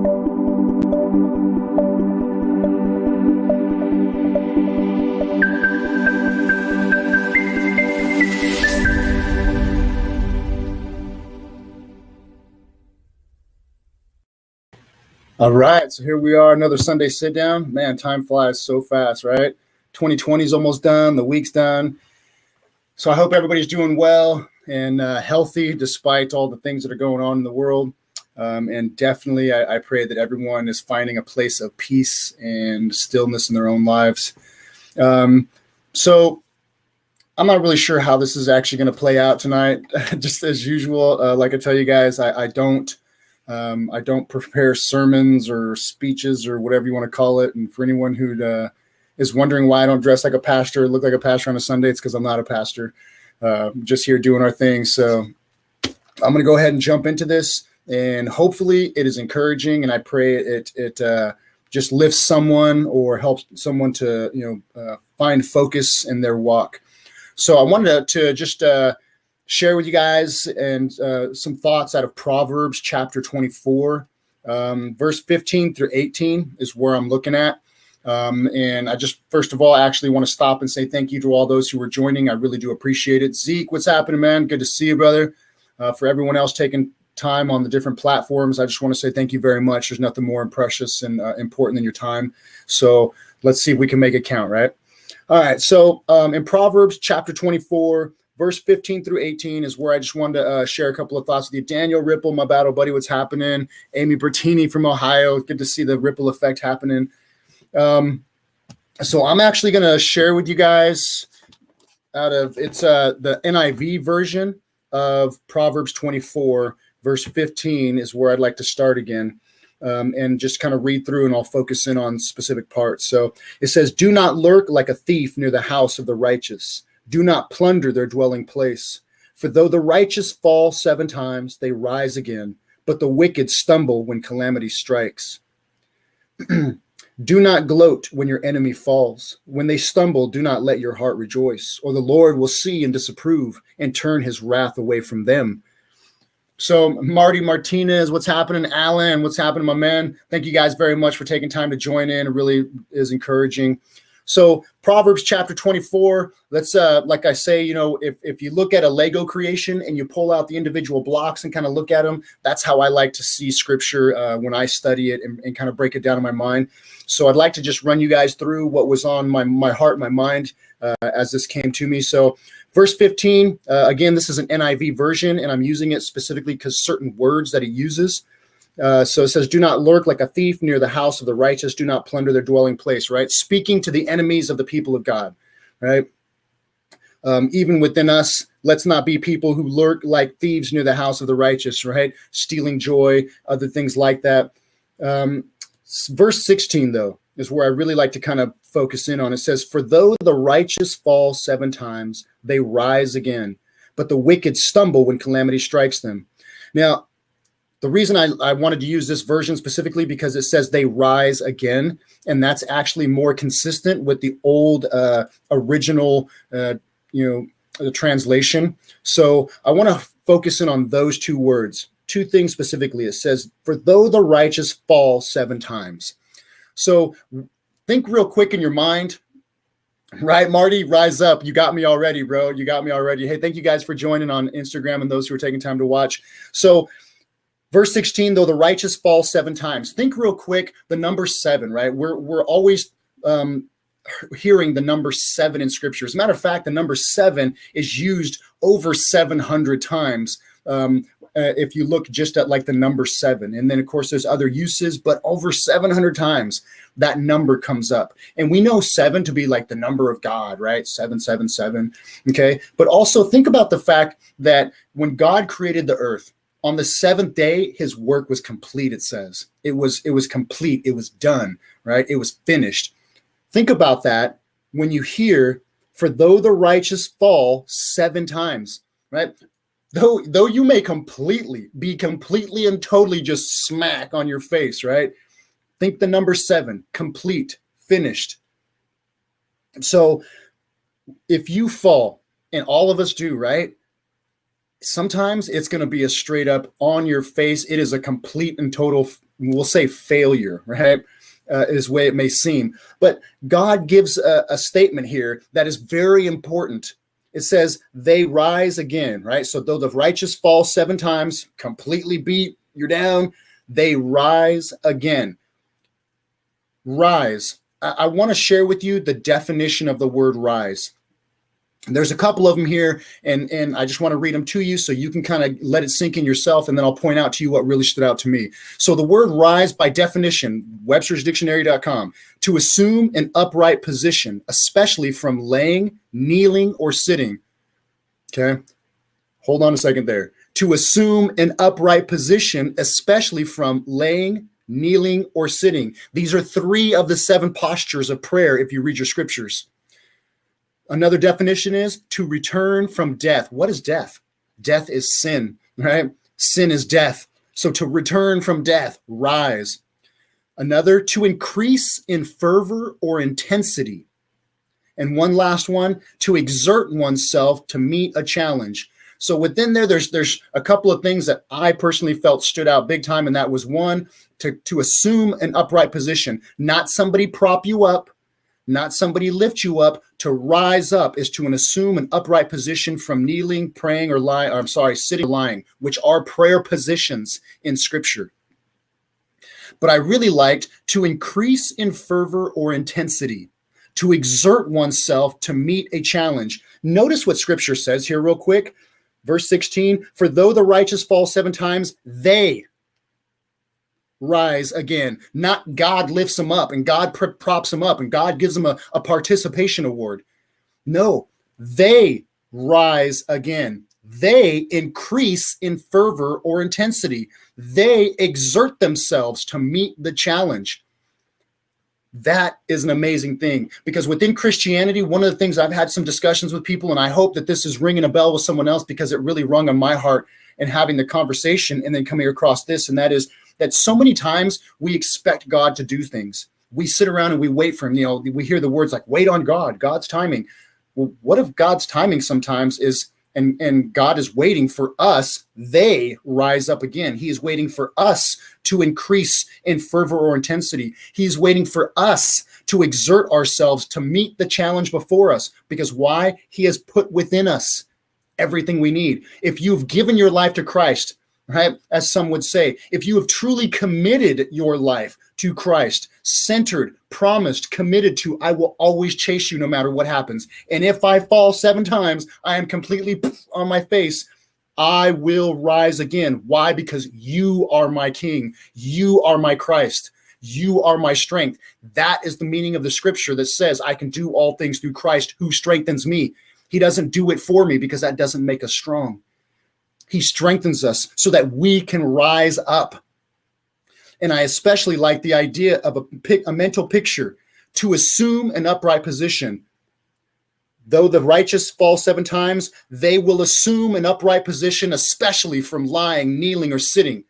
All right, so here we are, another Sunday sit down. Man, time flies so fast, right? 2020 is almost done, the week's done. So I hope everybody's doing well and healthy despite all the things that are going on in the world. And definitely, I pray that everyone is finding a place of peace and stillness in their own lives. So I'm not really sure how this is actually going to play out tonight. Just as usual, like I tell you guys, I don't prepare sermons or speeches or whatever you want to call it. And for anyone who is wondering why I don't dress like a pastor, look like a pastor on a Sunday, it's because I'm not a pastor. Just here doing our thing. So I'm going to go ahead and jump into this, and hopefully it is encouraging. And I pray it just lifts someone or helps someone to find focus in their walk. So I wanted to just share with you guys and some thoughts out of Proverbs chapter 24, verse 15 through 18 is where I'm looking at. And I just, first of all, I actually want to stop and say thank you to all those who are joining. I really do appreciate it. Zeke, what's happening, man? Good to see you, brother. For everyone else taking time on the different platforms, I just want to say thank you very much. There's nothing more precious and important than your time. So let's see if we can make it count, right? All right. So in Proverbs chapter 24, verse 15 through 18 is where I just wanted to share a couple of thoughts with you. Daniel Ripple, my battle buddy, what's happening? Amy Bertini from Ohio. Good to see the ripple effect happening. So I'm actually going to share with you guys it's the NIV version of Proverbs 24, verse 15 is where I'd like to start again. And just kind of read through, and I'll focus in on specific parts. So it says, "Do not lurk like a thief near the house of the righteous. Do not plunder their dwelling place. For though the righteous fall 7 times, they rise again, but the wicked stumble when calamity strikes. Do not gloat when your enemy falls. When they stumble, do not let your heart rejoice, or the Lord will see and disapprove and turn his wrath away from them." So Marty Martinez, what's happening? Alan, what's happening, my man? Thank you guys very much for taking time to join in. It really is encouraging. So Proverbs chapter 24, let's, like I say, if you look at a Lego creation and you pull out the individual blocks and kind of look at them, that's how I like to see scripture when I study it and kind of break it down in my mind. So I'd like to just run you guys through what was on my heart, my mind as this came to me. So verse 15, again, this is an NIV version, and I'm using it specifically because certain words that it uses. So it says, "Do not lurk like a thief near the house of the righteous. Do not plunder their dwelling place," right? Speaking to the enemies of the people of God, right? Even within us, let's not be people who lurk like thieves near the house of the righteous, right? Stealing joy, other things like that. Verse 16, though, is where I really like to kind of focus in on. It says, "For though the righteous fall 7 times, they rise again, but the wicked stumble when calamity strikes them." Now, the reason I wanted to use this version specifically because it says they rise again, and that's actually more consistent with the old original, the translation. So I want to focus in on those 2 words, 2 things specifically. It says, "For though the righteous fall 7 times." So think real quick in your mind, right? Marty, rise up. You got me already, bro. You got me already. Hey, thank you guys for joining on Instagram and those who are taking time to watch. So verse 16, "Though the righteous fall 7 times." Think real quick, the number 7, right? We're always hearing the number 7 in scripture. As a matter of fact, the number 7 is used over 700 times. If you look just at like the number 7, and then of course there's other uses, but over 700 times that number comes up. And we know 7 to be like the number of God, right? 777. Okay. But also think about the fact that when God created the earth, on the 7th day, his work was complete, it says. It was complete. It was done, right? It was finished. Think about that when you hear, "For though the righteous fall 7 times," right? Though you may be completely and totally just smack on your face, right? Think the number 7, complete, finished. So if you fall, and all of us do, right? Sometimes it's going to be a straight up on your face. It is a complete and total we'll say failure, right? Is the way it may seem. But God gives a statement here that is very important. It says, they rise again, right? So though the righteous fall 7 times, completely beat, you're down, they rise again. Rise. I want to share with you the definition of the word rise. There's a couple of them here, and I just want to read them to you so you can kind of let it sink in yourself, and then I'll point out to you what really stood out to me. So the word rise, by definition, webstersdictionary.com, to assume an upright position, especially from laying, kneeling, or sitting. Okay? Hold on a second there. To assume an upright position, especially from laying, kneeling, or sitting. These are 3 of the 7 postures of prayer if you read your scriptures. Another definition is to return from death. What is death? Death is sin, right? Sin is death. So to return from death, rise. Another, to increase in fervor or intensity. And one last one, to exert oneself to meet a challenge. So within there's a couple of things that I personally felt stood out big time, and that was one, to assume an upright position, not somebody prop you up, not somebody lift you up. To rise up is to assume an upright position from kneeling, praying, or sitting or lying, which are prayer positions in Scripture. But I really liked to increase in fervor or intensity, to exert oneself to meet a challenge. Notice what Scripture says here real quick. Verse 16, for though the righteous fall 7 times, they rise again. Not God lifts them up and God props them up and God gives them a participation award. No, they rise again. They increase in fervor or intensity. They exert themselves to meet the challenge. That is an amazing thing, because within Christianity, one of the things I've had some discussions with people, and I hope that this is ringing a bell with someone else, because it really rung on my heart in having the conversation and then coming across this, and that is that so many times we expect God to do things. We sit around and we wait for him. You know, we hear the words like, wait on God, God's timing. Well, what if God's timing sometimes is, and God is waiting for us, they rise up again. He is waiting for us to increase in fervor or intensity. He's waiting for us to exert ourselves to meet the challenge before us. Because why? He has put within us everything we need. If you've given your life to Christ, right, as some would say, if you have truly committed your life to Christ, centered, promised, committed to, I will always chase you no matter what happens. And if I fall 7 times, I am completely on my face, I will rise again. Why? Because you are my King. You are my Christ. You are my strength. That is the meaning of the Scripture that says I can do all things through Christ who strengthens me. He doesn't do it for me because that doesn't make us strong. He strengthens us so that we can rise up. And I especially like the idea of a mental picture, to assume an upright position. Though the righteous fall 7 times, they will assume an upright position, especially from lying, kneeling, or sitting.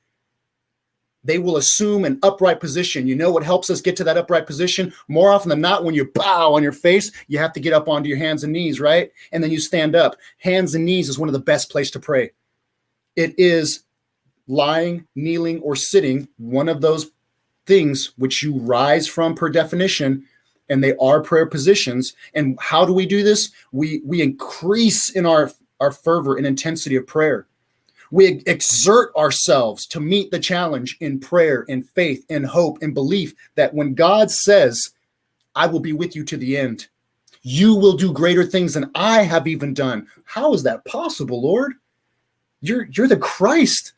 They will assume an upright position. You know what helps us get to that upright position? More often than not, when you bow on your face, you have to get up onto your hands and knees, right? And then you stand up. Hands and knees is one of the best places to pray. It is lying, kneeling, or sitting, one of those things which you rise from per definition, and they are prayer positions. And how do we do this? We increase in our fervor and intensity of prayer. We exert ourselves to meet the challenge in prayer, in faith, in hope, in belief that when God says, I will be with you to the end, you will do greater things than I have even done. How is that possible, Lord? You're the Christ.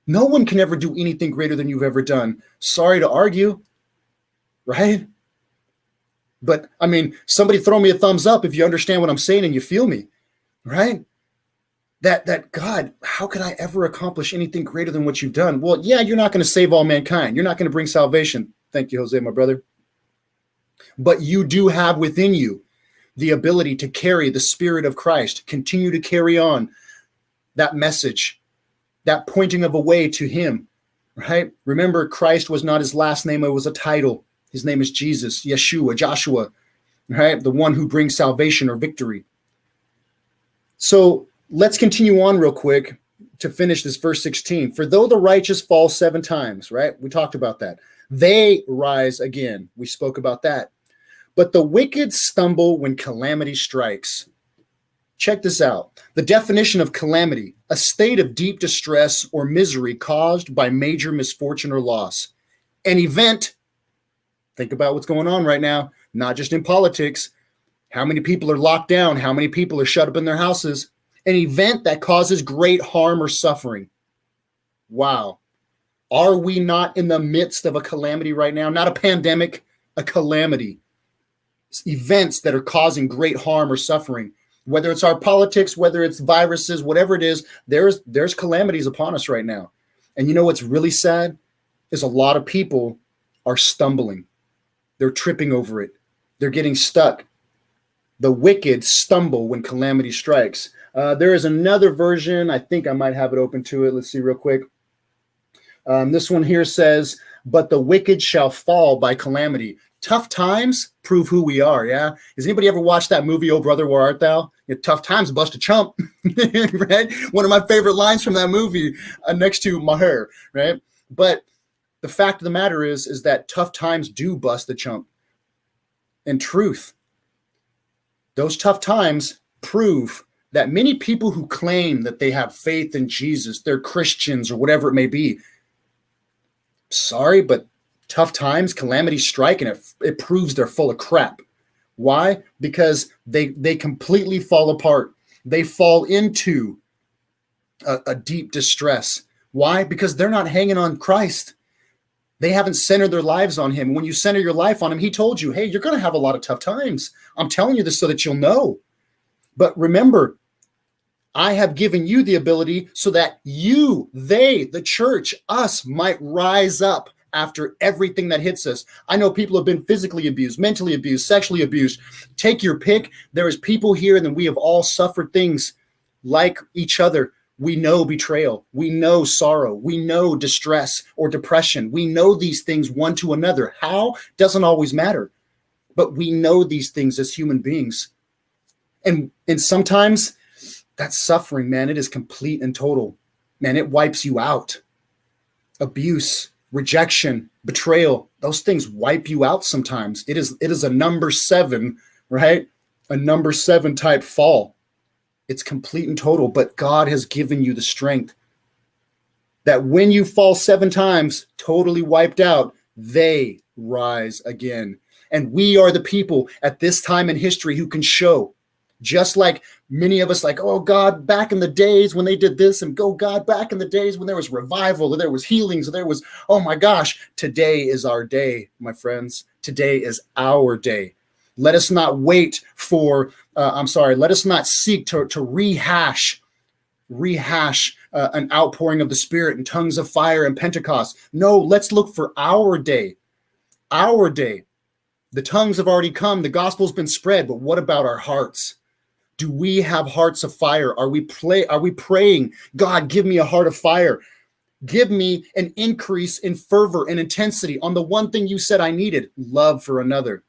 No one can ever do anything greater than you've ever done. Sorry to argue, right? But I mean, somebody throw me a thumbs up if you understand what I'm saying and you feel me, right? That God, how could I ever accomplish anything greater than what you've done? Well, yeah, you're not going to save all mankind. You're not going to bring salvation. Thank you, Jose, my brother. But you do have within you the ability to carry the Spirit of Christ, continue to carry on that message, that pointing of a way to him, right? Remember, Christ was not his last name. It was a title. His name is Jesus, Yeshua, Joshua, right? The one who brings salvation or victory. So let's continue on real quick. to finish this verse 16, for though the righteous fall 7 times, right? We talked about that. They rise again. We spoke about that. But the wicked stumble when calamity strikes. Check this out. The definition of calamity, a state of deep distress or misery caused by major misfortune or loss. An event, think about what's going on right now, not just in politics. How many people are locked down? How many people are shut up in their houses? An event that causes great harm or suffering. Wow. Are we not in the midst of a calamity right now? Not a pandemic, a calamity. It's events that are causing great harm or suffering. Whether it's our politics, whether it's viruses, whatever it is, there's calamities upon us right now. And you know what's really sad is a lot of people are stumbling. They're tripping over it. They're getting stuck. The wicked stumble when calamity strikes. There is another version. I think I might have it open to it. Let's see real quick. This one here says, but the wicked shall fall by calamity. Tough times prove who we are, yeah? Has anybody ever watched that movie, Oh Brother, Where Art Thou? Tough times bust a chump, right? One of my favorite lines from that movie next to my hair, right? But the fact of the matter is that tough times do bust a chump. In truth, those tough times prove that many people who claim that they have faith in Jesus, they're Christians or whatever it may be, sorry, but tough times, calamity strike, and it proves they're full of crap. Why? Because they completely fall apart. They fall into a deep distress. Why? Because they're not hanging on Christ. They haven't centered their lives on him. When you center your life on him, he told you, hey, you're going to have a lot of tough times. I'm telling you this so that you'll know. But remember, I have given you the ability so that you, they, the church, us might rise up after everything that hits us. I know people have been physically abused, mentally abused, sexually abused. Take your pick. There is people here, and then we have all suffered things like each other. We know betrayal. We know sorrow. We know distress or depression. We know these things one to another. How? Doesn't always matter. But we know these things as human beings. And sometimes that's suffering, man. It is complete and total. Man, it wipes you out. Abuse, rejection, betrayal, those things wipe you out sometimes. It is a number 7, right? A number 7 type fall. It's complete and total, but God has given you the strength that when you fall 7 times, totally wiped out, they rise again. And we are the people at this time in history who can show, just like many of us like, oh God, back in the days when they did this, and go God, back in the days when there was revival, or there was healings, or there was, oh my gosh, today is our day, my friends. Today is our day. Let us not wait for, let us not seek to rehash an outpouring of the Spirit and tongues of fire and Pentecost. No, let's look for our day. Our day. The tongues have already come. The gospel's been spread, but what about our hearts? Do we have hearts of fire? Are we praying, God, give me a heart of fire? Give me an increase in fervor and intensity on the one thing you said I needed, love for another.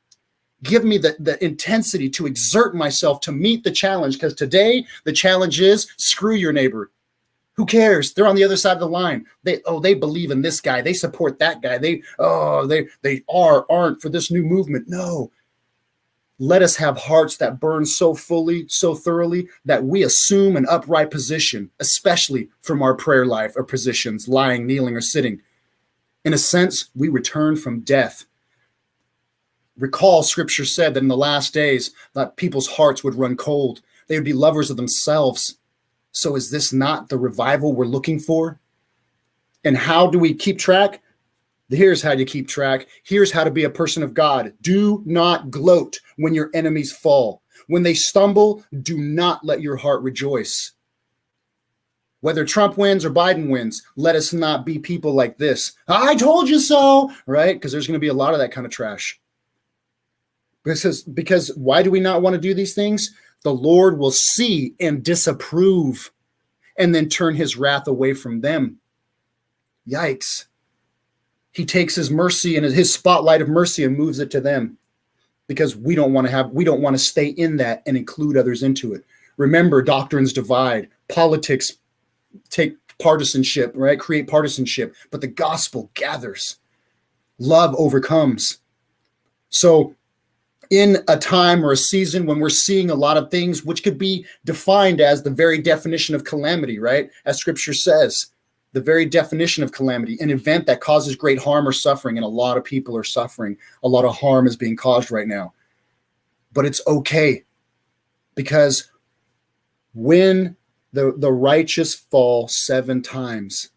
Give me the intensity to exert myself to meet the challenge, because today the challenge is screw your neighbor. Who cares? They're on the other side of the line. They believe in this guy. They support that guy. They aren't for this new movement. No. Let us have hearts that burn so fully, so thoroughly that we assume an upright position, especially from our prayer life or positions, lying, kneeling, or sitting. In a sense, we return from death. Recall, Scripture said that in the last days, that people's hearts would run cold. They would be lovers of themselves. So is this not the revival we're looking for? And how do we keep track? Here's how you keep track. Here's how to be a person of God. Do not gloat when your enemies fall. When they stumble, do not let your heart rejoice. Whether Trump wins or Biden wins, let us not be people like this. I told you so, right? Because there's going to be a lot of that kind of trash. Because why do we not want to do these things? The Lord will see and disapprove and then turn his wrath away from them. Yikes. He takes his mercy and his spotlight of mercy and moves it to them, because we don't want to stay in that and include others into it. Remember, doctrines divide, politics take partisanship, right? Create partisanship, but the gospel gathers. Love overcomes. So in a time or a season when we're seeing a lot of things which could be defined as the very definition of calamity, right? As scripture says, the very definition of calamity, an event that causes great harm or suffering, and a lot of people are suffering. A lot of harm is being caused right now. But it's okay, because when the righteous fall 7 times,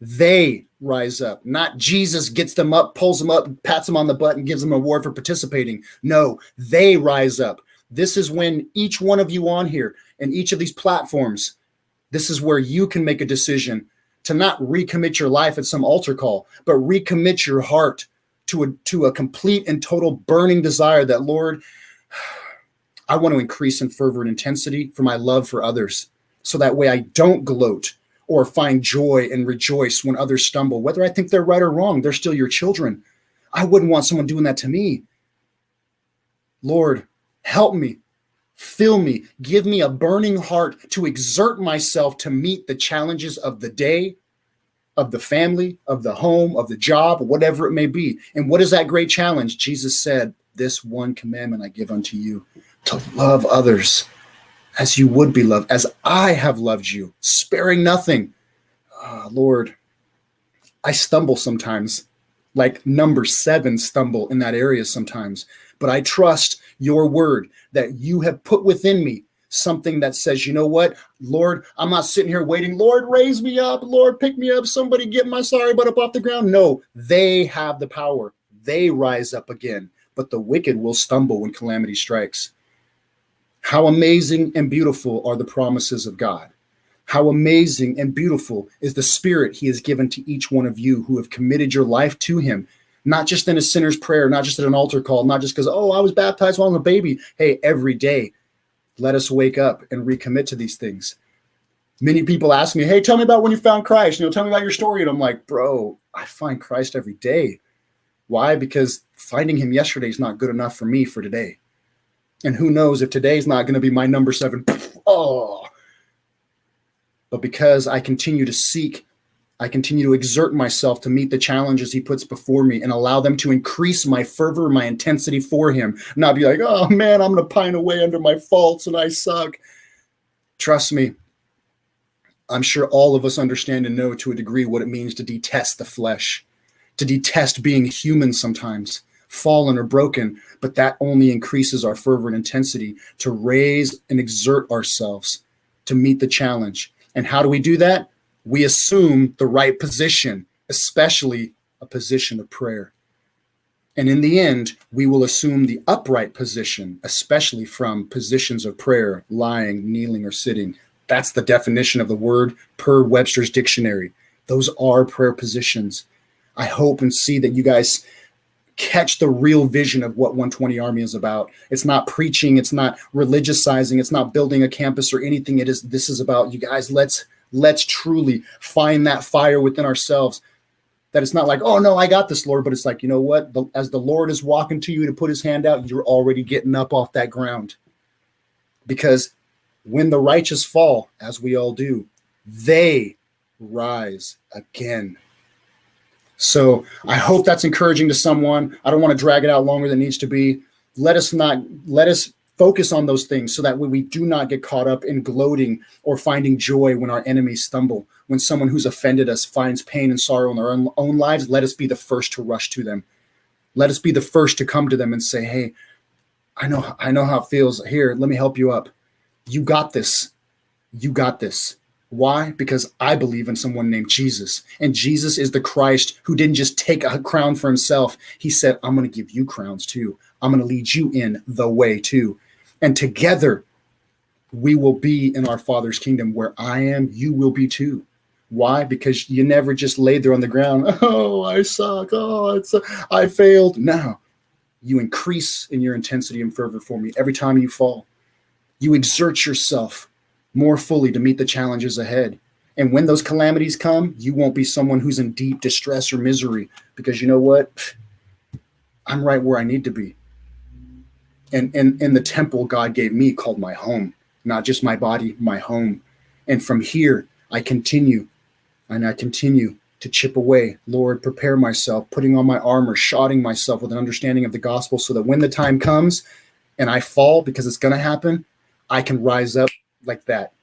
they rise up. Not Jesus gets them up, pulls them up, pats them on the butt, and gives them an award for participating. No, they rise up. This is when each one of you on here and each of these platforms, this is where you can make a decision to not recommit your life at some altar call, but recommit your heart to a complete and total burning desire that, Lord, I want to increase in fervor and intensity for my love for others, so that way I don't gloat or find joy and rejoice when others stumble. Whether I think they're right or wrong, they're still your children. I wouldn't want someone doing that to me. Lord, help me, fill me, give me a burning heart to exert myself to meet the challenges of the day, of the family, of the home, of the job, whatever it may be. And what is that great challenge? Jesus said, "This one commandment I give unto you, to love others as you would be loved, as I have loved you, sparing nothing." Lord, I stumble sometimes, like number 7 stumble in that area sometimes, but I trust your word that you have put within me something that says, you know what, Lord, I'm not sitting here waiting, Lord, raise me up, Lord, pick me up, somebody get my sorry butt up off the ground. No, they have the power. They rise up again, but the wicked will stumble when calamity strikes. How amazing and beautiful are the promises of God. How amazing and beautiful is the spirit he has given to each one of you who have committed your life to him, not just in a sinner's prayer, not just at an altar call, not just because, oh, I was baptized while I was a baby. Hey, every day, let us wake up and recommit to these things. Many people ask me, hey, tell me about when you found Christ. Tell me about your story. And I'm like, bro, I find Christ every day. Why? Because finding him yesterday is not good enough for me for today. And who knows if today's not going to be my number 7. Oh. But because I continue to seek, I continue to exert myself to meet the challenges he puts before me and allow them to increase my fervor, my intensity for him. Not be like, oh man, I'm going to pine away under my faults and I suck. Trust me, I'm sure all of us understand and know to a degree what it means to detest the flesh, to detest being human sometimes, fallen or broken, but that only increases our fervor and intensity to raise and exert ourselves to meet the challenge. And how do we do that? We assume the right position, especially a position of prayer. And in the end, we will assume the upright position, especially from positions of prayer, lying, kneeling, or sitting. That's the definition of the word per Webster's dictionary. Those are prayer positions. I hope and see that you guys catch the real vision of what 120 Army is about. It's not preaching, it's not religiousizing, it's not building a campus or anything. This is about, you guys, let's truly find that fire within ourselves. That it's not like, oh no, I got this, Lord, but it's like, you know what? As the Lord is walking to you to put his hand out, you're already getting up off that ground. Because when the righteous fall, as we all do, they rise again. So I hope that's encouraging to someone. I don't want to drag it out longer than it needs to be. Let us focus on those things so that way we do not get caught up in gloating or finding joy when our enemies stumble. When someone who's offended us finds pain and sorrow in their own lives, let us be the first to rush to them. Let us be the first to come to them and say, hey, I know how it feels. Here, let me help you up. You got this. You got this. Why? Because I believe in someone named Jesus. And Jesus is the Christ who didn't just take a crown for himself. He said, I'm going to give you crowns too. I'm going to lead you in the way too. And together, we will be in our Father's kingdom. Where I am, you will be too. Why? Because you never just laid there on the ground. Oh, I suck. Oh, I failed. No, you increase in your intensity and fervor for me every time you fall. You exert yourself more fully to meet the challenges ahead. And when those calamities come, you won't be someone who's in deep distress or misery, because you know what? I'm right where I need to be. And in the temple God gave me called my home, not just my body, my home. And from here, I continue to chip away. Lord, prepare myself, putting on my armor, shodding myself with an understanding of the gospel so that when the time comes and I fall, because it's going to happen, I can rise up like that.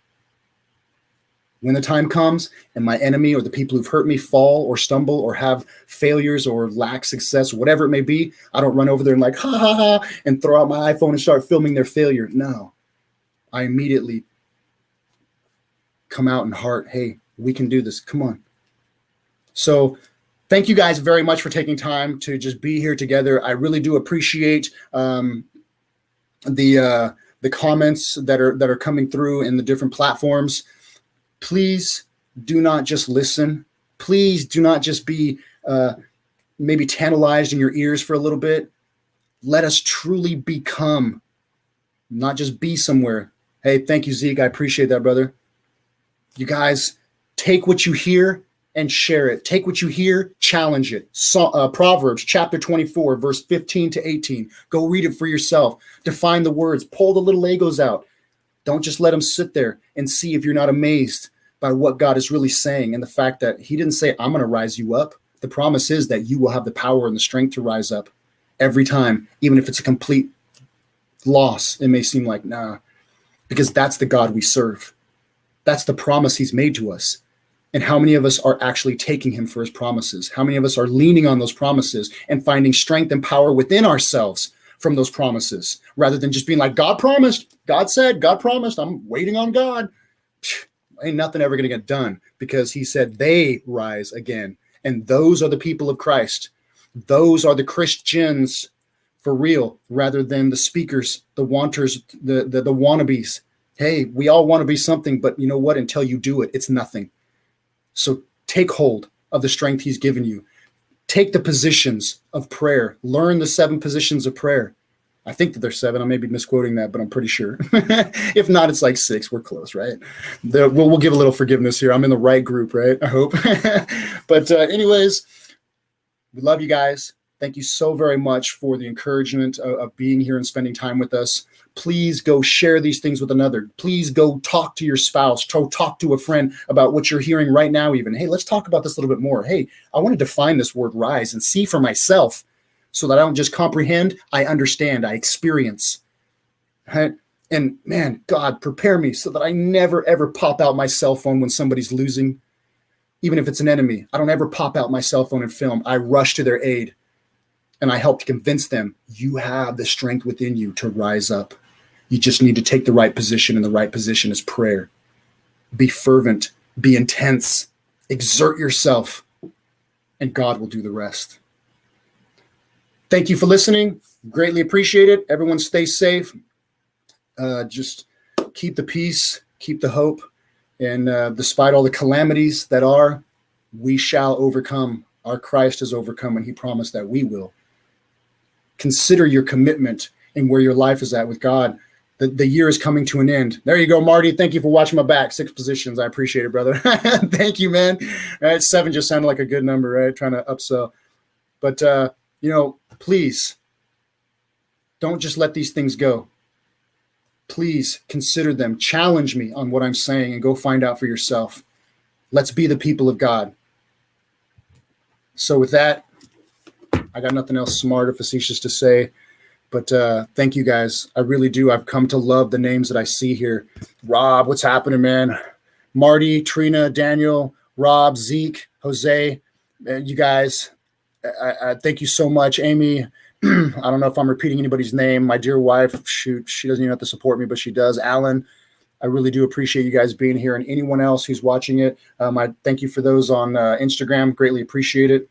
When the time comes and my enemy or the people who've hurt me fall or stumble or have failures or lack success, whatever it may be, I don't run over there and like, ha, ha, ha, and throw out my iPhone and start filming their failure. No, I immediately come out in heart. Hey, we can do this. Come on. So thank you guys very much for taking time to just be here together. I really do appreciate the comments that are coming through in the different platforms. Please do not just listen. Please do not just be maybe tantalized in your ears for a little bit. Let us truly become, not just be somewhere. Hey, thank you, Zeke. I appreciate that, brother. You guys, take what you hear and share it. Take what you hear, challenge it. Proverbs chapter 24, verse 15 to 18. Go read it for yourself. Define the words. Pull the little Legos out. Don't just let them sit there and see if you're not amazed by what God is really saying and the fact that he didn't say, I'm going to rise you up. The promise is that you will have the power and the strength to rise up every time, even if it's a complete loss. It may seem like, nah, because that's the God we serve. That's the promise he's made to us. And how many of us are actually taking him for his promises? How many of us are leaning on those promises and finding strength and power within ourselves from those promises, rather than just being like, God promised, God said, God promised, I'm waiting on God. Ain't nothing ever going to get done, because he said they rise again. And those are the people of Christ. Those are the Christians for real, rather than the speakers, the wanters, the wannabes. Hey, we all want to be something, but you know what? Until you do it, it's nothing. So take hold of the strength he's given you. Take the positions of prayer. Learn the 7 positions of prayer. I think that there's 7. I may be misquoting that, but I'm pretty sure. If not, it's like 6. We're close, right? We'll give a little forgiveness here. I'm in the right group, right? I hope. But anyways, we love you guys. Thank you so very much for the encouragement of being here and spending time with us. Please go share these things with another. Please go talk to your spouse, talk to a friend about what you're hearing right now even. Hey, let's talk about this a little bit more. Hey, I want to define this word rise and see for myself, so that I don't just comprehend, I understand, I experience. Right? And man, God, prepare me so that I never, ever pop out my cell phone when somebody's losing, even if it's an enemy. I don't ever pop out my cell phone and film. I rush to their aid, and I help to convince them, you have the strength within you to rise up. You just need to take the right position, and the right position is prayer. Be fervent, be intense, exert yourself, and God will do the rest. Thank you for listening. Greatly appreciate it. Everyone stay safe. Just keep the peace, keep the hope. And despite all the calamities that are, we shall overcome. Our Christ has overcome, and he promised that we will. Consider your commitment and where your life is at with God. The year is coming to an end. There you go, Marty. Thank you for watching my back. 6 positions. I appreciate it, brother. Thank you, man. Right, 7 just sounded like a good number, right? Trying to upsell. But, please don't just let these things go. Please consider them. Challenge me on what I'm saying and go find out for yourself. Let's be the people of God. So with that, I got nothing else smart or facetious to say. But thank you, guys. I really do. I've come to love the names that I see here. Rob, what's happening, man? Marty, Trina, Daniel, Rob, Zeke, Jose, you guys, I thank you so much. Amy, I don't know if I'm repeating anybody's name. My dear wife, shoot, she doesn't even have to support me, but she does. Alan, I really do appreciate you guys being here, and anyone else who's watching it. I thank you for those on Instagram. Greatly appreciate it.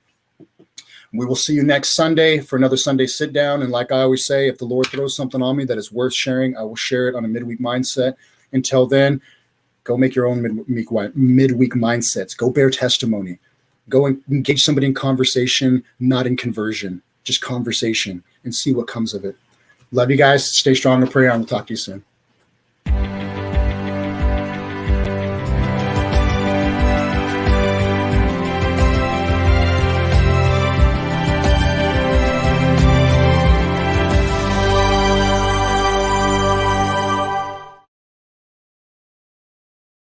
We will see you next Sunday for another Sunday sit down. And like I always say, if the Lord throws something on me that is worth sharing, I will share it on a midweek mindset. Until then, go make your own midweek mindsets. Go bear testimony. Go and engage somebody in conversation, not in conversion, just conversation, and see what comes of it. Love you guys. Stay strong in prayer, and we'll talk to you soon.